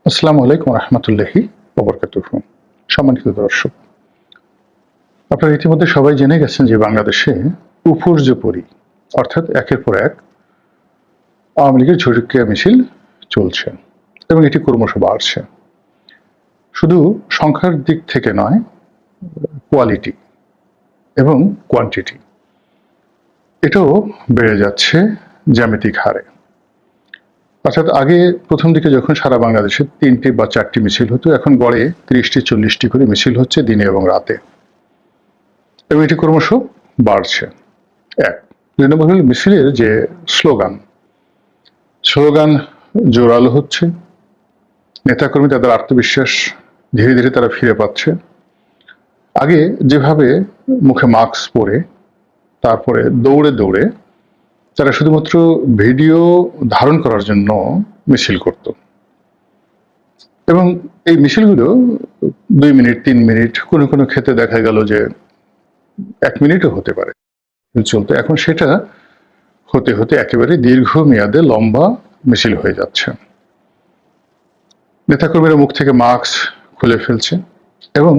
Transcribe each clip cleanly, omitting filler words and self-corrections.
আসসালামু আলাইকুম রহমতুল্লাহি ওবরকাতুহু। সম্মানিত দর্শক, আপনারা ইতিমধ্যে সবাই জেনে গেছেন যে বাংলাদেশে উপর্যুপরি অর্থাৎ একের পর এক আওয়ামী লীগের ঝটিকা মিছিল চলছে এবং এটি ক্রমশ বাড়ছে। শুধু সংখ্যার দিক থেকে নয়, কোয়ালিটি এবং কোয়ান্টিটি এটাও বেড়ে যাচ্ছে জ্যামিতিক হারে। অর্থাৎ আগে প্রথম দিকে যখন সারা বাংলাদেশে ৩টি বা ৪টি মিছিল হতো, এখন গড়ে ৩০টি ৪০টি করে মিছিল হচ্ছে দিনে এবং রাতে, এবং এটি ক্রমশ বাড়ছে। এক, ২ নম্বর হল মিছিলের যে স্লোগান জোরালো হচ্ছে। নেতাকর্মী তাদের আত্মবিশ্বাস ধীরে ধীরে তারা ফিরে পাচ্ছে। আগে যেভাবে মুখে মাস্ক পরে তারপরে দৌড়ে দৌড়ে তারা শুধুমাত্র ভিডিও ধারণ করার জন্য মিছিল করত, এবং এই মিছিলগুলো ২ মিনিট ৩ মিনিট, কোনো কোনো ক্ষেত্রে দেখা গেল যে ১ মিনিটও হতে পারে চলতো। এখন সেটা হতে হতে একেবারে দীর্ঘমেয়াদে লম্বা মিছিল হয়ে যাচ্ছে। নেতাকর্মীরা মুখ থেকে মাস্ক খুলে ফেলছে এবং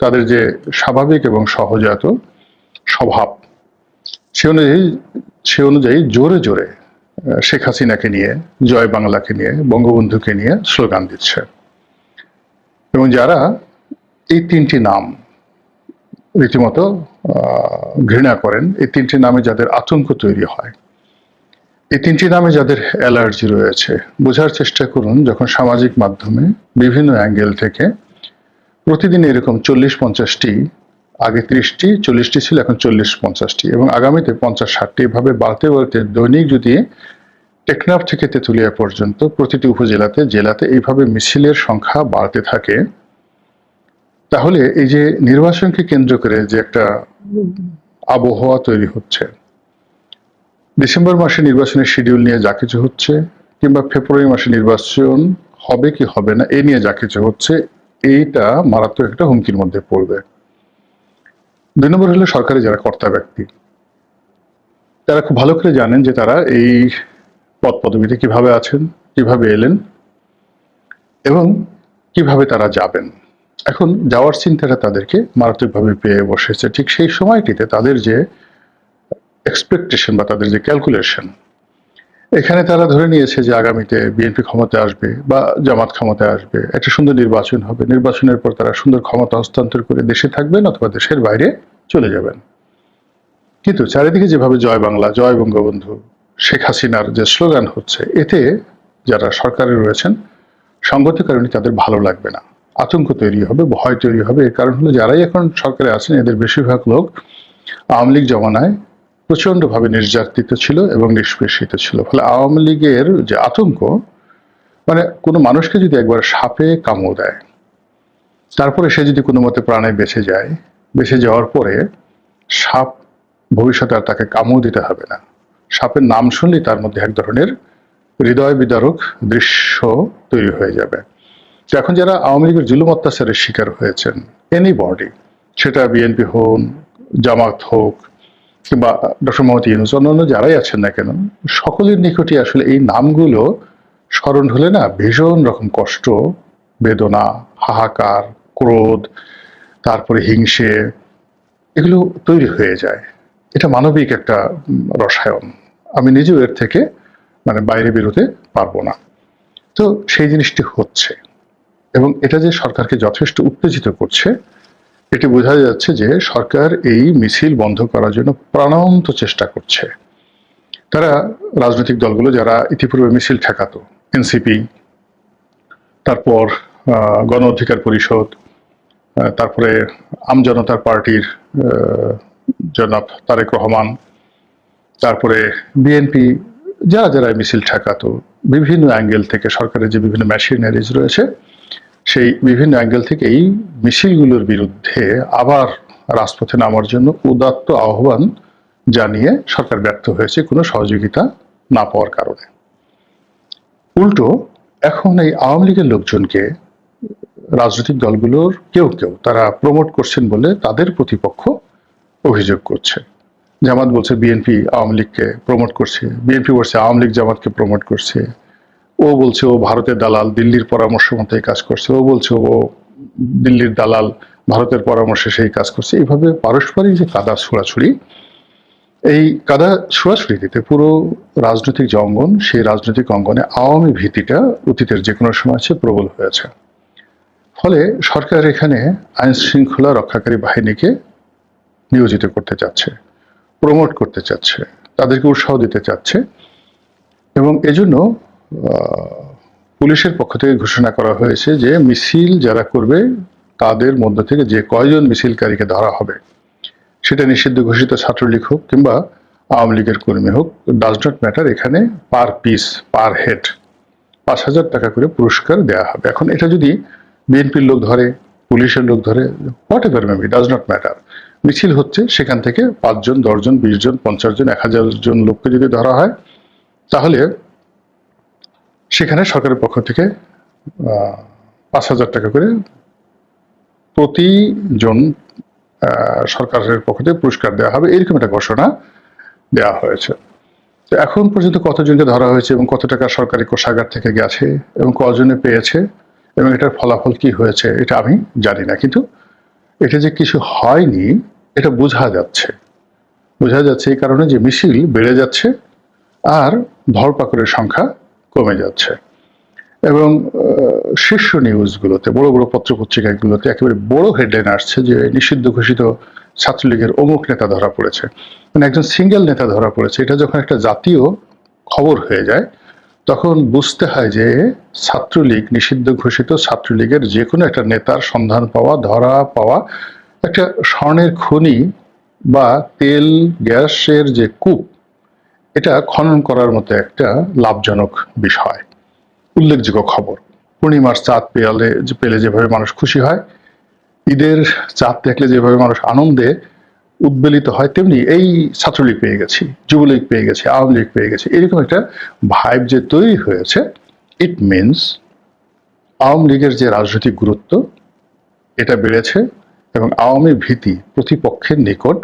তাদের যে স্বাভাবিক এবং সহজাত স্বভাব সে অনুযায়ী জোরে জোরে শেখ হাসিনাকে নিয়ে, জয় বাংলাকে নিয়ে, বঙ্গবন্ধুকে নিয়ে স্লোগান দিচ্ছে। এবং যারা এই ৩টি নাম রীতিমতো ঘৃণা করেন, এই ৩টি নামে যাদের আতঙ্ক তৈরি হয়, এই ৩টি নামে যাদের অ্যালার্জি রয়েছে, বোঝার চেষ্টা করুন। যখন সামাজিক মাধ্যমে বিভিন্ন অ্যাঙ্গেল থেকে প্রতিদিন এরকম ৪০-৫০টি, আগে ৩০টি ৪০টি ছিল, এখন ৪০-৫০টি, এবং আগামীতে ৫০-৬০টি, এভাবে বাড়তে বাড়তে দৈনিক যদি টেকনাফ থেকে তেঁতুলিয়া পর্যন্ত প্রতিটি উপজেলাতে, জেলাতে এইভাবে মিছিলের সংখ্যা বাড়তে থাকে, তাহলে এই যে নির্বাচনকে কেন্দ্র করে যে একটা আবহাওয়া তৈরি হচ্ছে, ডিসেম্বর মাসে নির্বাচনের শিডিউল নিয়ে যা কিছু হচ্ছে, কিংবা ফেব্রুয়ারি মাসে নির্বাচন হবে কি হবে না এ নিয়ে যা কিছু হচ্ছে, এইটা মারাত্মক একটা হুমকির মধ্যে পড়বে। ২ নম্বর হলো সরকারি যারা কর্তা ব্যক্তি, তারা খুব ভালো করে জানেন যে তারা এই পদ পদবিতে কিভাবে আছেন, কিভাবে এলেন এবং কিভাবে তারা যাবেন। এখন যাওয়ার চিন্তাটা তাদেরকে মারাত্মকভাবে পেয়ে বসেছে। ঠিক সেই সময়টিতে তাদের যে এক্সপেকটেশন বা তাদের যে ক্যালকুলেশন, এখানে তারা ধরে নিয়েছে যে আগামীতে বিএনপি ক্ষমতায় আসবে বা জামাত ক্ষমতায় আসবে, একটা সুন্দর নির্বাচন হবে, নির্বাচনের পর তারা সুন্দর ক্ষমতা হস্তান্তর করে দেশে থাকবেন অথবা দেশের বাইরে চলে যাবেন। কিন্তু চারিদিকে যেভাবে জয় বাংলা, জয় বঙ্গবন্ধু, শেখ হাসিনার যে স্লোগান হচ্ছে, এতে যারা সরকারে রয়েছেন সঙ্গত কারণে তাদের ভালো লাগবে না, আতঙ্ক তৈরি হবে, ভয় তৈরি হবে। এর কারণ হলো যারাই এখন সরকারে আছেন এদের বেশিরভাগ লোক আওয়ামী লীগ জমানায় প্রচন্ডভাবে নির্যাতিত ছিল এবং নিষ্পেষিত ছিল। ফলে আওয়ামী লীগের যে আতঙ্ক, মানে কোনো মানুষকে যদি একবার সাপে কামড় দেয়, তারপরে সে যদি কোনো মতে প্রাণে বেঁচে যায়, বেঁচে যাওয়ার পরে সাপ ভবিষ্যতে আর তাকে কামড় দিতে হবে না। সাপের নাম শুনলেই তার মধ্যে এক ধরনের হৃদয় বিদারক দৃশ্য তৈরি হয়ে যাবে। তো এখন যারা আওয়ামী লীগের জুলুম অত্যাচারের শিকার হয়েছেন, এনিবডি, সেটা বিএনপি হন, জামাত হোক, কিংবা ডক্টর মোহাম্মদ ইউনূস, অন্যান্য যারাই আছেন না কেন, সকলের নিকটই আসলে এই নামগুলো স্মরণ হলে না ভীষণ রকম কষ্ট, বেদনা, হাহাকার, ক্রোধ, তারপরে হিংসে, এগুলো তৈরি হয়ে যায়। এটা মানবিক একটা রসায়ন। আমি নিজেও এর থেকে বাইরে বেরোতে পারবো না। তো সেই জিনিসটি হচ্ছে, এবং এটা যে সরকারকে যথেষ্ট উত্তেজিত করছে, এটি বোঝা যাচ্ছে যে সরকার এই মিছিল বন্ধ করার জন্য প্রাণান্ত চেষ্টা করছে। তারা রাজনৈতিক দলগুলো যারা ইতিপূর্বে মিছিল ঠেকাতো, এনসিপি, তারপর গণ অধিকার পরিষদ, তারপরে আমজনতার পার্টির জনাব তারেক রহমান, তারপরে বিএনপি, যারা যারা মিছিল ঠেকাতো, বিভিন্ন অ্যাঙ্গেল থেকে সরকারের যে বিভিন্ন মেশিনারিজ রয়েছে, সেই বিভিন্ন অ্যাঙ্গেল থেকে এই মিছিলগুলোর বিরুদ্ধে আবার রাজপথে নামার জন্য উদাত্ত আহ্বান জানিয়ে সরকার ব্যর্থ হয়েছে কোনো সহযোগিতা না পাওয়ার কারণে। উল্টো এখন এই আওয়ামী লীগের লোকজনকে রাজনৈতিক দলগুলোর কেউ কেউ তারা প্রমোট করছেন বলে তাদের প্রতিপক্ষ অভিযোগ করছে। জামাত বলছে বিএনপি আওয়ামী লীগকে প্রমোট করছে, বিএনপি বলছে আওয়ামী লীগ জামাতকে প্রমোট করছে, ও বলছে ও ভারতের দালাল, দিল্লির পরামর্শ মতো এই কাজ করছে, ও বলছে ও দিল্লির দালাল, ভারতের পরামর্শে সেই কাজ করছে। এইভাবে পারস্পরিক যে কাদা ছোড়াছুড়ি, এই কাদা ছোড়াছুড়িতে পুরো রাজনৈতিক যে অঙ্গন, সেই রাজনৈতিক অঙ্গনে আওয়ামী ভীতিটা অতীতের যে কোনো সময় আছে প্রবল হয়েছে। ফলে সরকার এখানে আইন শৃঙ্খলা রক্ষাকারী বাহিনীকে নিয়োজিত করতে চাচ্ছে, প্রমোট করতে চাচ্ছে, তাদেরকে উৎসাহ দিতে চাচ্ছে, এবং এজন্য পুলিশের পক্ষ থেকে ঘোষণা করা হয়েছে যে মিছিল যারা করবে তাদের মধ্য থেকে যে কয়জন মিছিলকারীকে ধরা হবে, সেটা নিষিদ্ধ ঘোষিত ছাত্রলীগ হোক কিংবা আওয়ামী লীগের কর্মী হোক, ডাজ নট ম্যাটার, এখানে পার পিস, পার হেড 5,000 টাকা করে পুরস্কার দেওয়া হবে। এখন এটা যদি বিএনপির লোক ধরে, পুলিশের লোক ধরে, what ever maybe, does not matter, মিছিল হচ্ছে, সেখান থেকে 5 জন, 10 জন, 20 জন, 50 জন, 1000 জন লোককে যদি ধরা হয়, তাহলে সেখানে সরকারের পক্ষ থেকে 5,000 টাকা করে প্রতিজন সরকারের পক্ষ থেকে পুরস্কার দেওয়া হবে, এরকম একটা ঘোষণা দেওয়া হয়েছে। তো এখন পর্যন্ত কতজনকে ধরা হয়েছে এবং কত টাকা সরকারি কোষাগার থেকে গেছে এবং কজনে পেয়েছে এবং এটার ফলাফল কি হয়েছে এটা আমি জানি না, কিন্তু এটা যে কিছু হয়নি এটা বোঝা যাচ্ছে। বোঝা যাচ্ছে এই কারণে যে মিছিল বেড়ে যাচ্ছে আর ধরপাকড়ের সংখ্যা কমে যাচ্ছে। এবং শীর্ষ নিউজগুলোতে, বড় বড় পত্রপত্রিকাগুলোতে একেবারে বড় হেডলাইন আসছে যে নিষিদ্ধ ঘোষিত ছাত্রলীগের অমুক নেতা ধরা পড়েছে, মানে একজন সিঙ্গেল নেতা ধরা পড়েছে। এটা যখন একটা জাতীয় খবর হয়ে যায় তখন বুঝতে হয় যে ছাত্রলীগ, নিষিদ্ধ ঘোষিত ছাত্রলীগের যে কোনো একটা নেতার সন্ধান পাওয়া, ধরা পাওয়া একটা স্বর্ণের খনি বা তেল গ্যাসের যে কূপ, এটা খনন করার মতো একটা লাভজনক বিষয়, উল্লেখযোগ্য খবর। পূর্ণিমার চাঁদ পেলে যেভাবে মানুষ খুশি হয়, ঈদের চাঁদ দেখলে যেভাবে মানুষ আনন্দে উদ্বেলিত হয়, তেমনি এই ছাত্রলীগ পেয়ে গেছি, যুবলীগ পেয়ে গেছি, আওয়ামী লীগ পেয়ে গেছি, এরকম একটা ভাইব যে তৈরি হয়েছে, ইট মিনস আওয়ামী লীগের যে রাজনৈতিক গুরুত্ব এটা বেড়েছে এবং আওয়ামী ভীতি প্রতিপক্ষের নিকট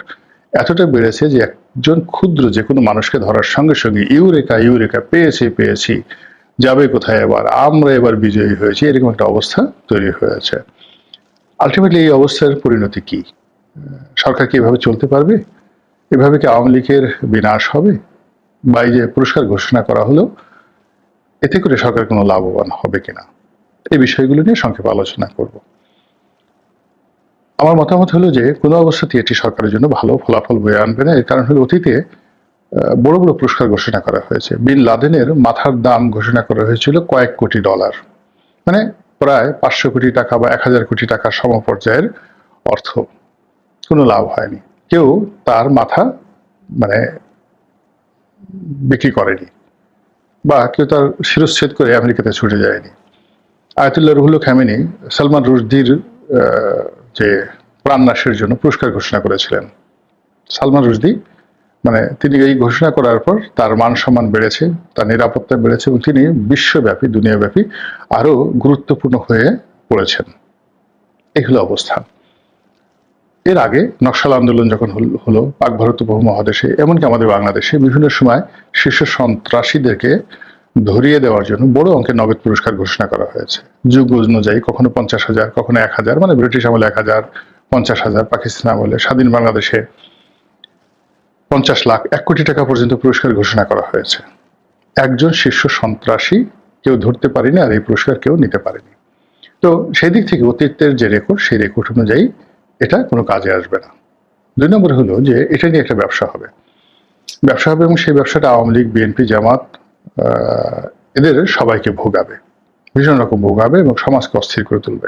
এতটা বেড়েছে যে একজন ক্ষুদ্র যে কোনো মানুষকে ধরার সঙ্গে সঙ্গে ইউরেকা ইউরেকা, পেয়েছি, যাবে কোথায় এবার, আমরা এবার বিজয়ী হয়েছি, এরকম একটা অবস্থা তৈরি হয়েছে। আলটিমেটলি এই অবস্থার পরিণতি কি? সরকার কি এভাবে চলতে পারবে? এভাবে কি আওয়ামী লীগের বিনাশ হবে? বা এই যে পুরস্কার ঘোষণা করা হলো, এতে করে সরকার কোনো লাভবান হবে কিনা, এই বিষয়গুলো নিয়ে সংক্ষেপে আলোচনা করব। আমার মতামত হলো যে কোনো অবস্থাতে এটি সরকারের জন্য ভালো ফলাফল বয়ে আনবে না। এর কারণ হলো অতীতে বড় বড় পুরস্কার ঘোষণা করা হয়েছে। বিন লাদেনের মাথার দাম ঘোষণা করা হয়েছিল কয়েক কোটি ডলার, মানে প্রায় 500 কোটি টাকা বা 1000 কোটি টাকার সমপর্যায়ের অর্থ। কোনো লাভ হয়নি, কেউ তার মাথা মানে বিক্রি করেনি বা কেউ তার শিরচ্ছেদ করে আমেরিকাতে ছুটে যায়নি। আয়াতুল্লাহ রুহুল খামেনি সালমান রুশদির যে প্রাণনাশের জন্য পুরস্কার ঘোষণা করেছিলেন। সালমান রুশদি মানে তিনি এই ঘোষণা করার পর তার মান সম্মান বেড়েছে, তার নিরাপত্তা বেড়েছে এবং তিনি বিশ্বব্যাপী, দুনিয়াব্যাপী আরো গুরুত্বপূর্ণ হয়ে পড়েছেন। এই হলো অবস্থা। এর আগে নকশাল আন্দোলন যখন হলো পাক ভারত উপমহাদেশে, এমনকি আমাদের বাংলাদেশে বিভিন্ন সময় শীর্ষ সন্ত্রাসীদেরকে ধরিয়ে দেওয়ার জন্য বড় অঙ্কের নগদ পুরস্কার ঘোষণা করা হয়েছে। যুগ অনুযায়ী কখনো 50,000, কখনো 1,000, মানে ব্রিটিশ আমলে 1,000, 50,000, পাকিস্তান আমলে, স্বাধীন বাংলাদেশে 50 লাখ, 1 কোটি টাকা পর্যন্ত পুরস্কার ঘোষণা করা হয়েছে। একজন শীর্ষ সন্ত্রাসী কেউ ধরতে পারেনি আর এই পুরস্কার কেউ নিতে পারেনি। তো সেই দিক থেকে অতীতের যে রেকর্ড, সেই রেকর্ড অনুযায়ী এটা কোনো কাজে আসবে না। 2 নম্বর হলো যে এটা নিয়ে একটা ব্যবসা হবে এবং সেই ব্যবসাটা আওয়ামী লীগ, বিএনপি, জামাত এদের সবাইকে ভোগাবে, ভীষণ রকম ভোগাবে এবং সমাজকে অস্থির করে তুলবে।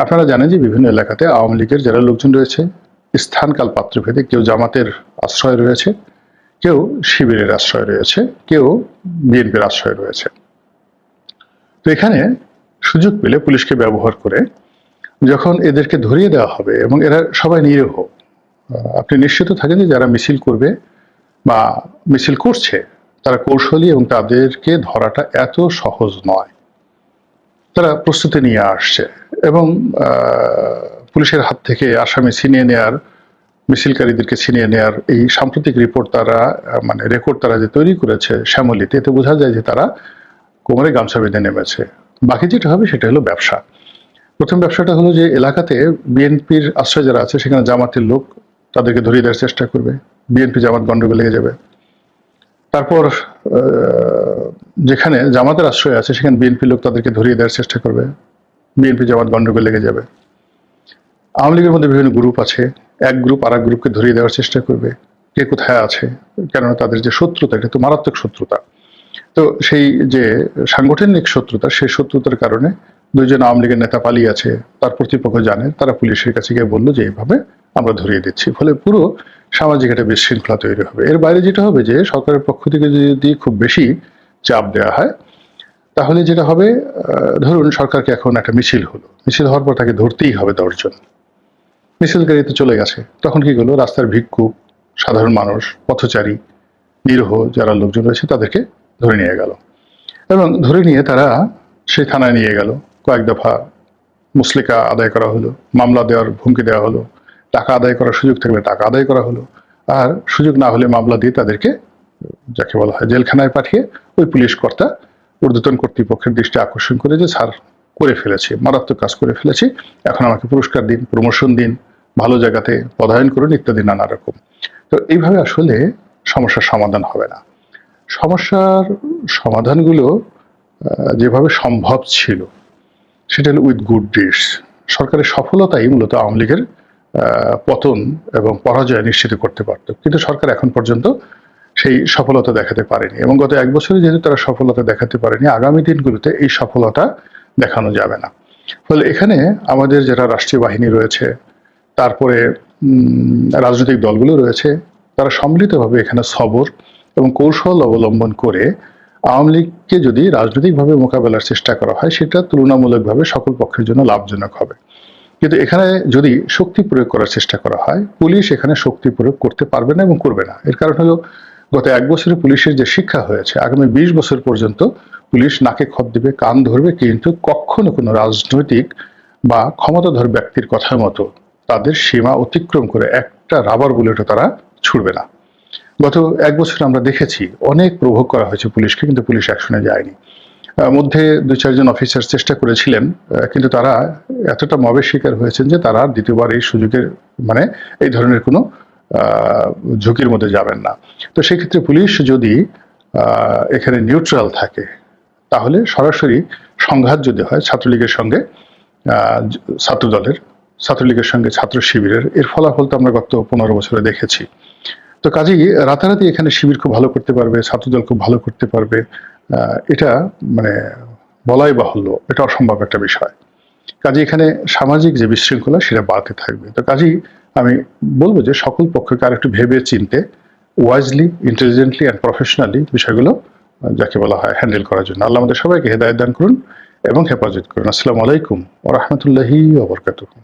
আপনারা জানেন যে বিভিন্ন এলাকাতে আওয়ামী লীগের যারা লোকজন রয়েছে স্থানকাল পাত্রভেদে কেউ জামাতের আশ্রয় রয়েছে, কেউ শিবিরের আশ্রয় রয়েছে, কেউ বিএনপির আশ্রয় রয়েছে। তো এখানে সুযোগ পেলে পুলিশকে ব্যবহার করে যখন এদেরকে ধরিয়ে দেওয়া হবে এবং এরা সবাই নিরীহ, আপনি নিশ্চিত থাকেন যে যারা মিছিল করবে বা মিছিল করছে তারা কৌশলী এবং তাদেরকে ধরাটা এত সহজ নয়। তারা প্রস্তুতি নিয়ে আসছে এবং পুলিশের হাত থেকে আসামি ছিনিয়ে নেয়ার, মিছিলকারীদেরকে ছিনিয়ে নেয়ার এই সাম্প্রতিক রিপোর্ট তারা মানে রেকর্ড তারা যে তৈরি করেছে শ্যামলীতে, এতে বোঝা যায় যে তারা কোমরে গামছা বেঁধে নেমেছে। বাকি যেটা হবে সেটা হলো ব্যবসা। প্রথম ব্যবসাটা হলো যে এলাকাতে বিএনপির আশ্রয় যারা আছে সেখানে জামাতের লোক তাদেরকে ধরিয়ে দেওয়ার চেষ্টা করবে, বিএনপি জামাত গন্ডগোল লেগে যাবে। তারপর যেখানে জামাতের আশ্রয় আছে সেখানে বিএনপি লোক তাদেরকে ধরিয়ে দেওয়ার চেষ্টা করবে, বিএনপি জামাত গন্ডগোল লেগে যাবে। আওয়ামী লীগের মধ্যে বিভিন্ন গ্রুপ আছে, এক গ্রুপ আর এক গ্রুপকে ধরিয়ে দেওয়ার চেষ্টা করবে কে কোথায় আছে, কেননা তাদের যে শত্রুতা এটা তো মারাত্মক শত্রুতা। তো সেই যে সাংগঠনিক শত্রুতা, সেই শত্রুতার কারণে দুইজন আওয়ামী লীগের নেতা পালিয়ে আছে, তার প্রতিপক্ষ জানে, তারা পুলিশের কাছে গিয়ে বললো যে এইভাবে আমরা ধরিয়ে দিচ্ছি। ফলে পুরো সামাজিক একটা বিশৃঙ্খলা তৈরি হবে। এর বাইরে যেটা হবে যে সরকারের পক্ষ থেকে যদি খুব বেশি চাপ দেওয়া হয় তাহলে যেটা হবে, ধরুন সরকারকে এখন একটা মিছিল হলো, মিছিল হওয়ার পর তাকে ধরতেই হবে 10 জন, মিছিলকারীতে চলে গেছে, তখন কি করলো, রাস্তার ভিক্ষুক, সাধারণ মানুষ, পথচারী, নিরীহ যারা লোকজন রয়েছে তাদেরকে ধরে নিয়ে গেল এবং ধরে নিয়ে তারা সেই থানায় নিয়ে গেল। কয়েক দফা মুসলিকা আদায় করা হলো, মামলা দেওয়ার হুমকি দেওয়া হলো, টাকা আদায় করার সুযোগ থাকলে টাকা আদায় করা হলো, আর সুযোগ না হলে মামলা দিয়ে তাদেরকে যাকে বলা হয় জেলখানায় পাঠিয়ে ওই পুলিশ কর্তা ঊর্ধ্বতন কর্তৃপক্ষের দৃষ্টি আকর্ষণ করে যে স্যার করে ফেলেছি, মারাত্মক কাজ করে ফেলেছি, এখন আমাকে পুরস্কার দিন, প্রমোশন দিন, ভালো জায়গাতে পদায়ন করুন ইত্যাদি নানা রকম। তো এইভাবে আসলে সমস্যার সমাধান হবে না। সমস্যার সমাধানগুলো যেভাবে সম্ভব ছিল সেটা হলো উইথ গুড ডিডস। সরকারের সফলতাই মূলত আওয়ামী লীগের পতন এবং পরাজয় নিশ্চিত করতে পারত, কিন্তু সরকার এখন পর্যন্ত সেই সফলতা দেখাতে পারেনি এবং গত 1 বছরে যেহেতু তারা সফলতা দেখাতে পারেনি, আগামী দিনগুলোতে এই সফলতা দেখানো যাবে না। ফলে এখানে আমাদের যারা রাষ্ট্রীয় বাহিনী রয়েছে, তারপরে রাজনৈতিক দলগুলো রয়েছে, তারা সম্মিলিতভাবে এখানে সবর এবং কৌশল অবলম্বন করে আওয়ামী লীগকে যদি রাজনৈতিকভাবে মোকাবেলার চেষ্টা করা হয় সেটা তুলনামূলকভাবে সকল পক্ষের জন্য লাভজনক হবে। কিন্তু এখানে যদি শক্তি প্রয়োগ করার চেষ্টা করা হয়, পুলিশ এখানে শক্তি প্রয়োগ করতে পারবে না এবং করবে না। এর কারণ হলো গত 1 বছরে পুলিশের যে শিক্ষা হয়েছে, আগামী 20 বছর পর্যন্ত পুলিশ নাকে খত দিবে, কান ধরবে, কিন্তু কখনো কোনো রাজনৈতিক বা ক্ষমতাধর ব্যক্তির কথা মতো তাদের সীমা অতিক্রম করে একটা রাবার বুলেটও তারা ছুড়বে না। গত 1 বছর আমরা দেখেছি অনেক প্রভোগ করা হয়েছে পুলিশকে, কিন্তু পুলিশ অ্যাকশনে যায়নি। মধ্যে 2-4 জন অফিসার চেষ্টা করেছিলেন, কিন্তু তারা এতটা মবের শিকার হয়েছেন যে তারা দ্বিতীয়বার এই সুযোগের মানে এই ধরনের কোনো ঝুঁকির মধ্যে যাবেন না। তো সেক্ষেত্রে পুলিশ যদি এখানে নিউট্রাল থাকে তাহলে সরাসরি সংঘাত যদি হয় ছাত্রলীগের সঙ্গে ছাত্রদলের, ছাত্রলীগের সঙ্গে ছাত্র শিবিরের, এর ফলাফল তো আমরা গত 15 বছরে দেখেছি। তো কাজেই রাতারাতি এখানে শিবির খুব ভালো করতে পারবে, ছাত্রদল খুব ভালো করতে পারবে, এটা মানে বলাই বাহুল্য, এটা অসম্ভব একটা বিষয়। কাজে এখানে সামাজিক যে বিশৃঙ্খলা সেটা বাড়তে থাকবে। তো কাজেই আমি বলবো যে সকল পক্ষকে আরেকটু ভেবে চিনতে, ওয়াইজলি, ইন্টেলিজেন্টলি অ্যান্ড প্রফেশনালি বিষয়গুলো যাকে বলা হয় হ্যান্ডেল করার জন্য আল্লাহ আমাদের সবাইকে হেদায়েত দান করুন এবং হেফাজত করুন। আসসালামু আলাইকুম ওয়া রাহমাতুল্লাহি ওয়া বারাকাতুহু।